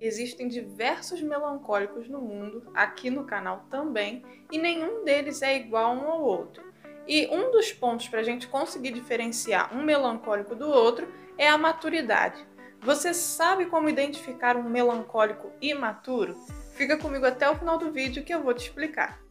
Existem diversos melancólicos no mundo, aqui no canal também, e nenhum deles é igual um ao outro. E um dos pontos para a gente conseguir diferenciar um melancólico do outro é a maturidade. Você sabe como identificar um melancólico imaturo? Fica comigo até o final do vídeo que eu vou te explicar.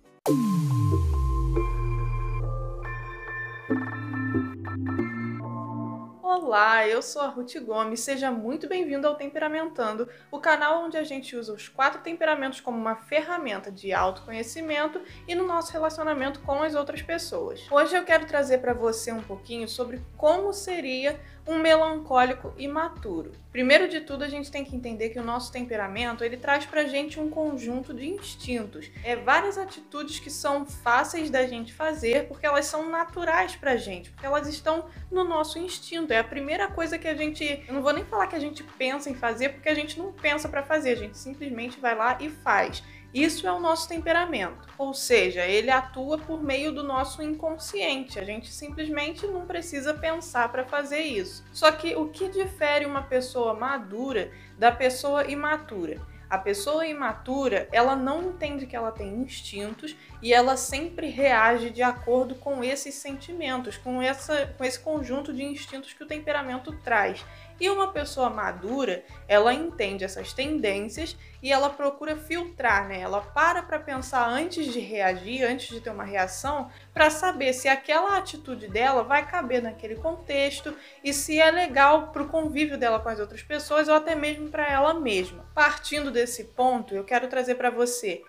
Olá, eu sou a Ruth Gomes, seja muito bem-vindo ao Temperamentando, o canal onde a gente usa os 4 temperamentos como uma ferramenta de autoconhecimento e no nosso relacionamento com as outras pessoas. Hoje eu quero trazer para você um pouquinho sobre como seria um melancólico imaturo. Primeiro de tudo, a gente tem que entender que o nosso temperamento, ele traz pra gente um conjunto de instintos. Várias atitudes que são fáceis da gente fazer porque elas são naturais pra gente, porque elas estão no nosso instinto. É a primeira coisa que a gente, eu não vou nem falar que a gente pensa em fazer, porque a gente não pensa pra fazer, a gente simplesmente vai lá e faz. Isso é o nosso temperamento, ou seja, ele atua por meio do nosso inconsciente, a gente simplesmente não precisa pensar para fazer isso. Só que o que difere uma pessoa madura da pessoa imatura? A pessoa imatura, ela não entende que ela tem instintos e ela sempre reage de acordo com esses sentimentos, com esse conjunto de instintos que o temperamento traz. E uma pessoa madura, ela entende essas tendências e ela procura filtrar, né? Ela para pensar antes de reagir, antes de ter uma reação, para saber se aquela atitude dela vai caber naquele contexto e se é legal para o convívio dela com as outras pessoas ou até mesmo para ela mesma. Partindo desse ponto, eu quero trazer para você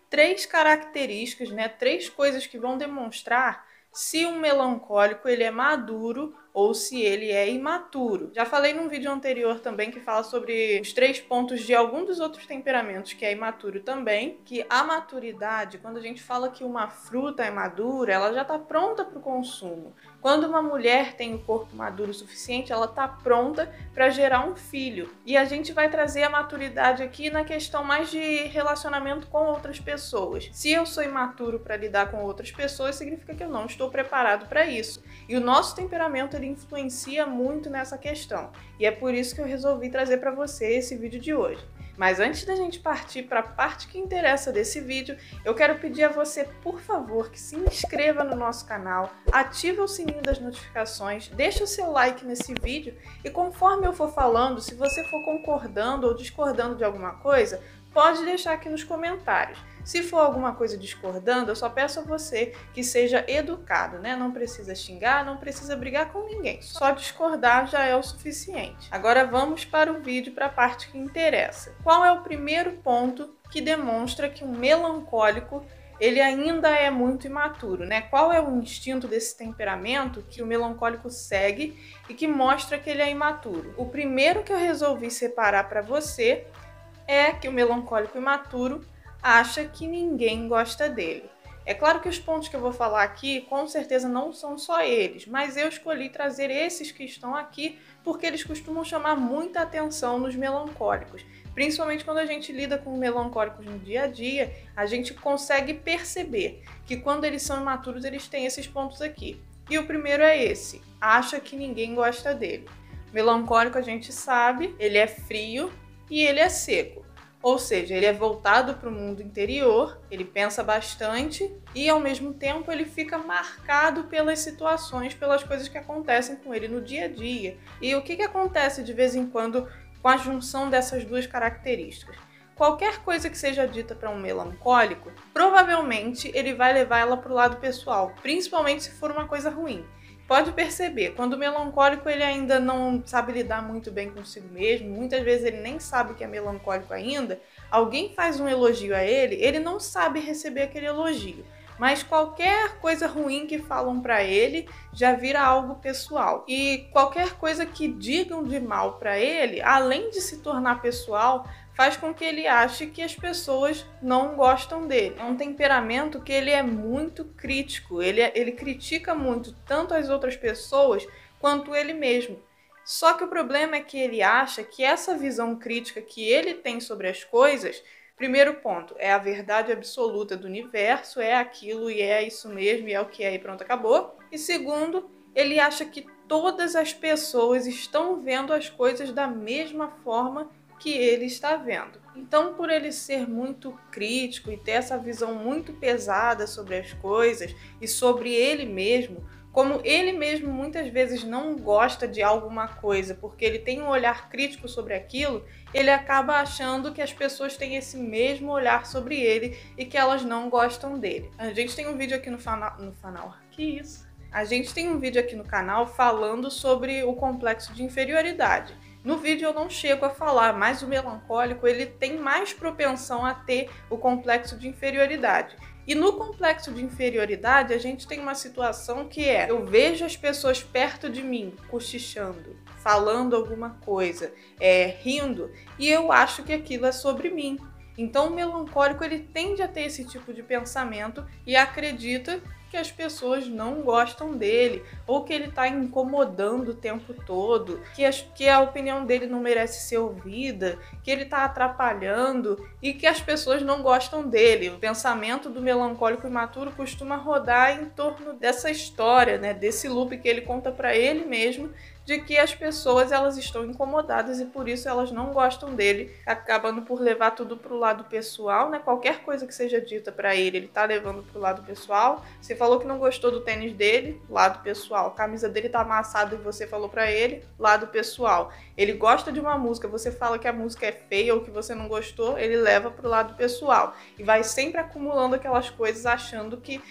3 características, né? 3 coisas que vão demonstrar se um melancólico ele é maduro ou se ele é imaturo. Já falei num vídeo anterior também que fala sobre os 3 pontos de algum dos outros temperamentos que é imaturo também, que a maturidade, quando a gente fala que uma fruta é madura, ela já está pronta para o consumo. Quando uma mulher tem o corpo maduro o suficiente, ela está pronta para gerar um filho. E a gente vai trazer a maturidade aqui na questão mais de relacionamento com outras pessoas. Se eu sou imaturo para lidar com outras pessoas, significa que eu não estou preparado para isso. E o nosso temperamento ele influencia muito nessa questão. E é por isso que eu resolvi trazer para você esse vídeo de hoje. Mas antes da gente partir para a parte que interessa desse vídeo, eu quero pedir a você, por favor, que se inscreva no nosso canal, ative o sininho das notificações, deixe o seu like nesse vídeo e conforme eu for falando, se você for concordando ou discordando de alguma coisa, pode deixar aqui nos comentários. Se for alguma coisa discordando, eu só peço a você que seja educado, né? Não precisa xingar, não precisa brigar com ninguém. Só discordar já é o suficiente. Agora vamos para o vídeo, para a parte que interessa. Qual é o primeiro ponto que demonstra que um melancólico ele ainda é muito imaturo, né? Qual é o instinto desse temperamento que o melancólico segue e que mostra que ele é imaturo? O primeiro que eu resolvi separar para você é que o melancólico imaturo acha que ninguém gosta dele. É claro que os pontos que eu vou falar aqui, com certeza não são só eles, mas eu escolhi trazer esses que estão aqui porque eles costumam chamar muita atenção nos melancólicos. Principalmente quando a gente lida com melancólicos no dia a dia, a gente consegue perceber que quando eles são imaturos, eles têm esses pontos aqui. E o primeiro é esse, acha que ninguém gosta dele. Melancólico, a gente sabe, ele é frio e ele é seco. Ou seja, ele é voltado para o mundo interior, ele pensa bastante e ao mesmo tempo ele fica marcado pelas situações, pelas coisas que acontecem com ele no dia a dia. E o que acontece de vez em quando com a junção dessas 2 características? Qualquer coisa que seja dita para um melancólico, provavelmente ele vai levar ela para o lado pessoal, principalmente se for uma coisa ruim. Pode perceber, quando o melancólico ele ainda não sabe lidar muito bem consigo mesmo, muitas vezes ele nem sabe que é melancólico ainda, alguém faz um elogio a ele, ele não sabe receber aquele elogio. Mas qualquer coisa ruim que falam para ele já vira algo pessoal. E qualquer coisa que digam de mal para ele, além de se tornar pessoal, faz com que ele ache que as pessoas não gostam dele. É um temperamento que ele é muito crítico, ele critica muito tanto as outras pessoas quanto ele mesmo. Só que o problema é que ele acha que essa visão crítica que ele tem sobre as coisas, primeiro ponto, é a verdade absoluta do universo, é aquilo e é isso mesmo, e é o que é e pronto, acabou. E segundo, ele acha que todas as pessoas estão vendo as coisas da mesma forma que ele está vendo. Então, por ele ser muito crítico e ter essa visão muito pesada sobre as coisas e sobre ele mesmo, como ele mesmo muitas vezes não gosta de alguma coisa porque ele tem um olhar crítico sobre aquilo, ele acaba achando que as pessoas têm esse mesmo olhar sobre ele e que elas não gostam dele. A gente tem um vídeo aqui no canal. Que isso? A gente tem um vídeo aqui no canal falando sobre o complexo de inferioridade. No vídeo eu não chego a falar, mas o melancólico ele tem mais propensão a ter o complexo de inferioridade. E no complexo de inferioridade a gente tem uma situação que é: eu vejo as pessoas perto de mim, cochichando, falando alguma coisa, rindo, e eu acho que aquilo é sobre mim. Então o melancólico ele tende a ter esse tipo de pensamento e acredita que as pessoas não gostam dele, ou que ele está incomodando o tempo todo, que a opinião dele não merece ser ouvida, que ele está atrapalhando e que as pessoas não gostam dele. O pensamento do melancólico imaturo costuma rodar em torno dessa história, né, desse loop que ele conta para ele mesmo, de que as pessoas elas estão incomodadas e por isso elas não gostam dele, acabando por levar tudo pro lado pessoal, né? Qualquer coisa que seja dita para ele tá levando pro lado pessoal. Você falou que não gostou do tênis dele, lado pessoal. A camisa dele tá amassada e você falou para ele, lado pessoal. Ele gosta de uma música, você fala que a música é feia ou que você não gostou, ele leva pro lado pessoal e vai sempre acumulando aquelas coisas achando que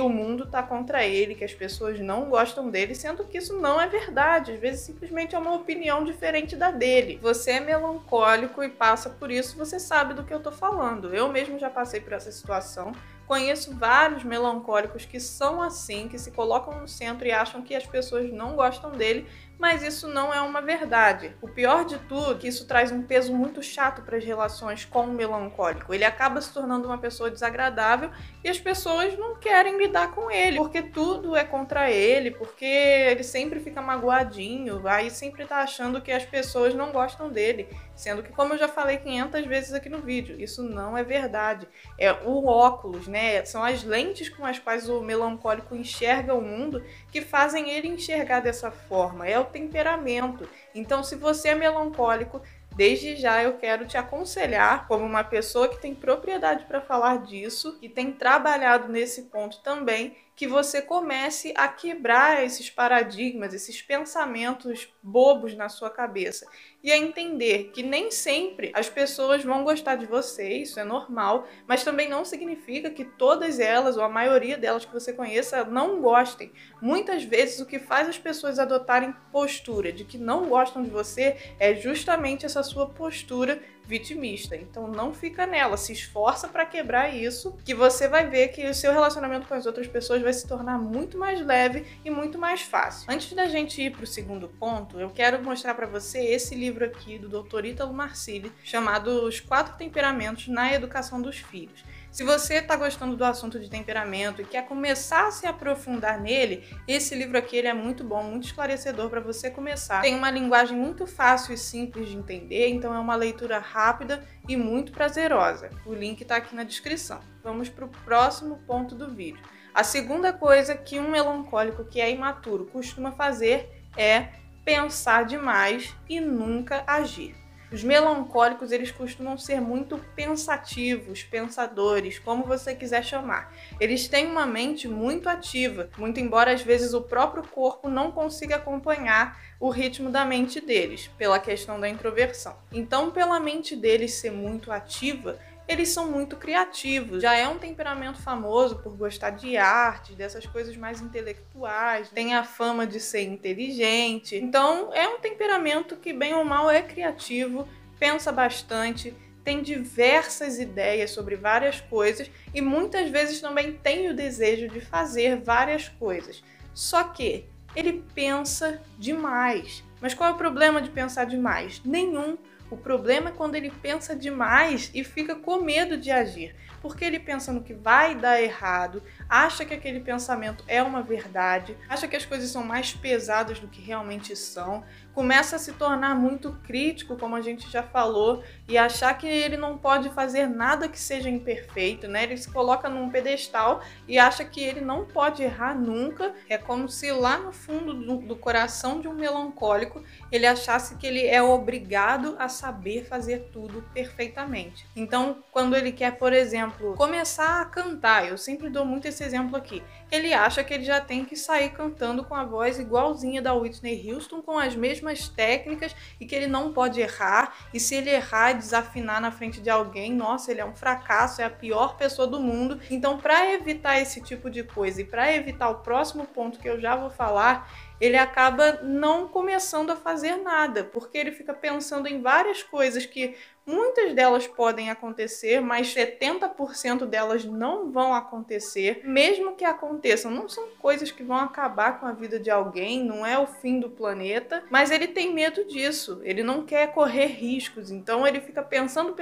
o mundo tá contra ele, que as pessoas não gostam dele, sendo que isso não é verdade. Às vezes simplesmente é uma opinião diferente da dele. Você é melancólico e passa por isso, você sabe do que eu tô falando. Eu mesmo já passei por essa situação. Conheço vários melancólicos que são assim, que se colocam no centro e acham que as pessoas não gostam dele, mas isso não é uma verdade. O pior de tudo é que isso traz um peso muito chato para as relações com o melancólico. Ele acaba se tornando uma pessoa desagradável e as pessoas não querem lidar com ele, porque tudo é contra ele, porque ele sempre fica magoadinho, aí sempre tá achando que as pessoas não gostam dele, sendo que, como eu já falei 500 vezes aqui no vídeo, isso não é verdade. É o óculos, né? São as lentes com as quais o melancólico enxerga o mundo que fazem ele enxergar dessa forma. É o temperamento. Então, se você é melancólico, desde já eu quero te aconselhar, como uma pessoa que tem propriedade para falar disso e tem trabalhado nesse ponto também, que você comece a quebrar esses paradigmas, esses pensamentos bobos na sua cabeça e a entender que nem sempre as pessoas vão gostar de você, isso é normal, mas também não significa que todas elas ou a maioria delas que você conheça não gostem. Muitas vezes o que faz as pessoas adotarem postura de que não gostam de você é justamente essa sua postura vitimista. Então não fica nela, se esforça para quebrar isso, que você vai ver que o seu relacionamento com as outras pessoas vai se tornar muito mais leve e muito mais fácil. Antes da gente ir para o segundo ponto, eu quero mostrar para você esse livro aqui do Dr. Ítalo Marcilli, chamado Os 4 Temperamentos na Educação dos Filhos. Se você está gostando do assunto de temperamento e quer começar a se aprofundar nele, esse livro aqui ele é muito bom, muito esclarecedor para você começar. Tem uma linguagem muito fácil e simples de entender, então é uma leitura rápida e muito prazerosa. O link está aqui na descrição. Vamos para o próximo ponto do vídeo. A segunda coisa que um melancólico que é imaturo costuma fazer é pensar demais e nunca agir. Os melancólicos, eles costumam ser muito pensativos, pensadores, como você quiser chamar. Eles têm uma mente muito ativa, muito embora às vezes o próprio corpo não consiga acompanhar o ritmo da mente deles, pela questão da introversão. Então, pela mente deles ser muito ativa, eles são muito criativos. Já é um temperamento famoso por gostar de arte, dessas coisas mais intelectuais, tem a fama de ser inteligente. Então, é um temperamento que, bem ou mal, é criativo, pensa bastante, tem diversas ideias sobre várias coisas e muitas vezes também tem o desejo de fazer várias coisas. Só que ele pensa demais. Mas qual é o problema de pensar demais? Nenhum. O problema é quando ele pensa demais e fica com medo de agir, porque ele pensa no que vai dar errado, acha que aquele pensamento é uma verdade, acha que as coisas são mais pesadas do que realmente são. começa a se tornar muito crítico, como a gente já falou, e achar que ele não pode fazer nada que seja imperfeito, né? Ele se coloca num pedestal e acha que ele não pode errar nunca. É como se lá no fundo do coração de um melancólico ele achasse que ele é obrigado a saber fazer tudo perfeitamente. Então, quando ele quer, por exemplo, começar a cantar, eu sempre dou muito esse exemplo aqui, ele acha que ele já tem que sair cantando com a voz igualzinha da Whitney Houston, com as mesmas técnicas, e que ele não pode errar, e se ele errar e desafinar na frente de alguém, nossa, ele é um fracasso, é a pior pessoa do mundo. Então, para evitar esse tipo de coisa e para evitar o próximo ponto que eu já vou falar, ele acaba não começando a fazer nada, porque ele fica pensando em várias coisas que muitas delas podem acontecer, mas 70% delas não vão acontecer. Mesmo que aconteçam, não são coisas que vão acabar com a vida de alguém, não é o fim do planeta, mas ele tem medo disso, ele não quer correr riscos, então ele fica pensando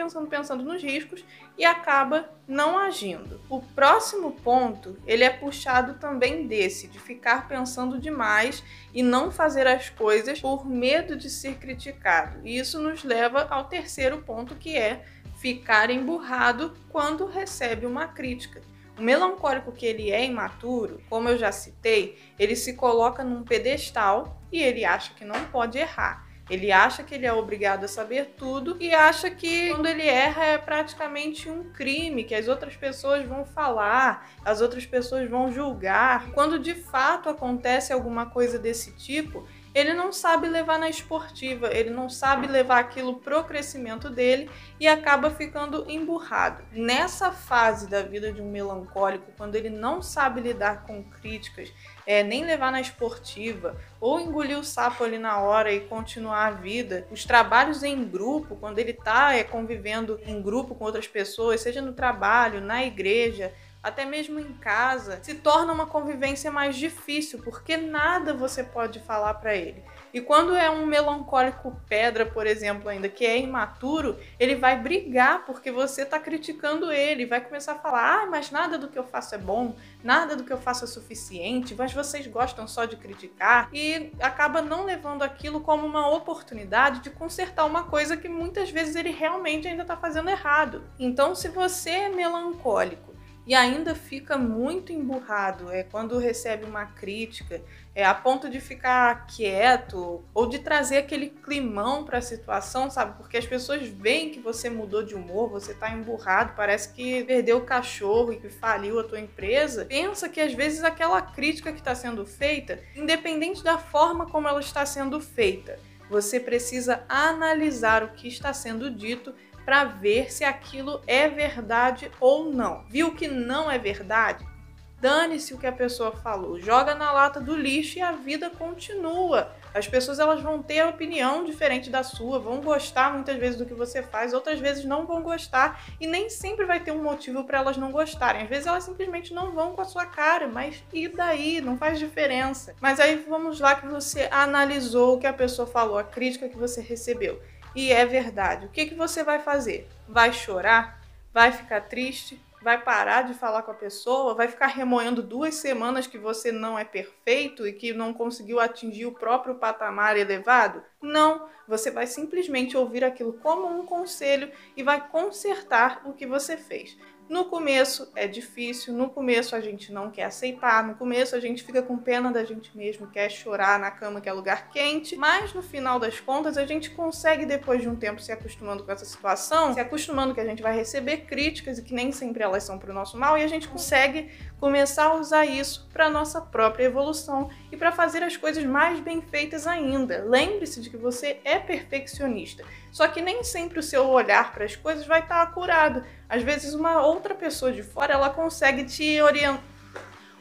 nos riscos e acaba não agindo. O próximo ponto, ele é puxado também desse, de ficar pensando demais e não fazer as coisas por medo de ser criticado. E isso nos leva ao terceiro ponto, que é ficar emburrado quando recebe uma crítica. O melancólico que ele é imaturo, como eu já citei, ele se coloca num pedestal e ele acha que não pode errar. Ele acha que ele é obrigado a saber tudo e acha que quando ele erra é praticamente um crime, que as outras pessoas vão falar, as outras pessoas vão julgar. Quando de fato acontece alguma coisa desse tipo, ele não sabe levar na esportiva, ele não sabe levar aquilo pro crescimento dele e acaba ficando emburrado. Nessa fase da vida de um melancólico, quando ele não sabe lidar com críticas, nem levar na esportiva, ou engolir o sapo ali na hora e continuar a vida, os trabalhos em grupo, quando ele está convivendo em grupo com outras pessoas, seja no trabalho, na igreja, até mesmo em casa, se torna uma convivência mais difícil, porque nada você pode falar para ele. E quando é um melancólico pedra, por exemplo, ainda que é imaturo, ele vai brigar porque você está criticando ele, vai começar a falar: mas nada do que eu faço é bom, nada do que eu faço é suficiente, mas vocês gostam só de criticar, e acaba não levando aquilo como uma oportunidade de consertar uma coisa que muitas vezes ele realmente ainda está fazendo errado. Então, se você é melancólico e ainda fica muito emburrado quando recebe uma crítica, a ponto de ficar quieto ou de trazer aquele climão para a situação, sabe? Porque as pessoas veem que você mudou de humor, você tá emburrado, parece que perdeu o cachorro e que faliu a tua empresa. Pensa que às vezes aquela crítica que está sendo feita, independente da forma como ela está sendo feita, você precisa analisar o que está sendo dito para ver se aquilo é verdade ou não. Viu que não é verdade? Dane-se o que a pessoa falou, joga na lata do lixo e a vida continua. As pessoas elas vão ter opinião diferente da sua, vão gostar muitas vezes do que você faz, outras vezes não vão gostar, e nem sempre vai ter um motivo para elas não gostarem. Às vezes elas simplesmente não vão com a sua cara, mas e daí? Não faz diferença. Mas aí vamos lá que você analisou o que a pessoa falou, a crítica que você recebeu. E é verdade. O que você vai fazer? Vai chorar? Vai ficar triste? Vai parar de falar com a pessoa? Vai ficar remoendo 2 semanas que você não é perfeito e que não conseguiu atingir o próprio patamar elevado? Não. Você vai simplesmente ouvir aquilo como um conselho e vai consertar o que você fez. No começo é difícil, no começo a gente não quer aceitar, no começo a gente fica com pena da gente mesmo, quer chorar na cama que é lugar quente, mas no final das contas a gente consegue, depois de um tempo se acostumando com essa situação, se acostumando que a gente vai receber críticas e que nem sempre elas são para o nosso mal, e a gente consegue começar a usar isso para a nossa própria evolução e para fazer as coisas mais bem feitas ainda. Lembre-se de que você é perfeccionista, só que nem sempre o seu olhar para as coisas vai estar acurado. Às vezes uma outra pessoa de fora, ela consegue te orientar.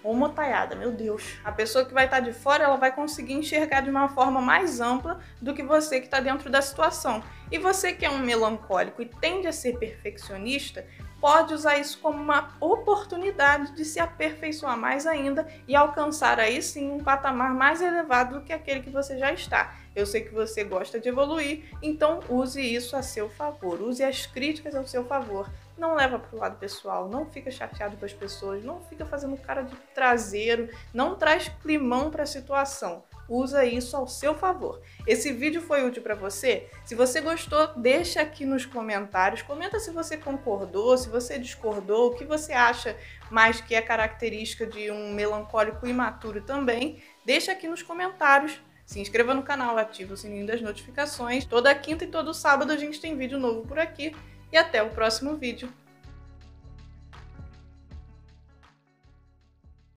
Ô motaiada, meu Deus. A pessoa que vai estar de fora, ela vai conseguir enxergar de uma forma mais ampla do que você que está dentro da situação. E você que é um melancólico e tende a ser perfeccionista, pode usar isso como uma oportunidade de se aperfeiçoar mais ainda e alcançar aí sim um patamar mais elevado do que aquele que você já está. Eu sei que você gosta de evoluir, então use isso a seu favor, use as críticas ao seu favor. Não leva para o lado pessoal, não fica chateado com as pessoas, não fica fazendo cara de traseiro, não traz climão para a situação. usa isso ao seu favor. Esse vídeo foi útil para você? Se você gostou, deixa aqui nos comentários. Comenta se você concordou, se você discordou, o que você acha mais que é característica de um melancólico imaturo também. Deixa aqui nos comentários. Se inscreva no canal, ative o sininho das notificações. Toda quinta e todo sábado a gente tem vídeo novo por aqui. E até o próximo vídeo.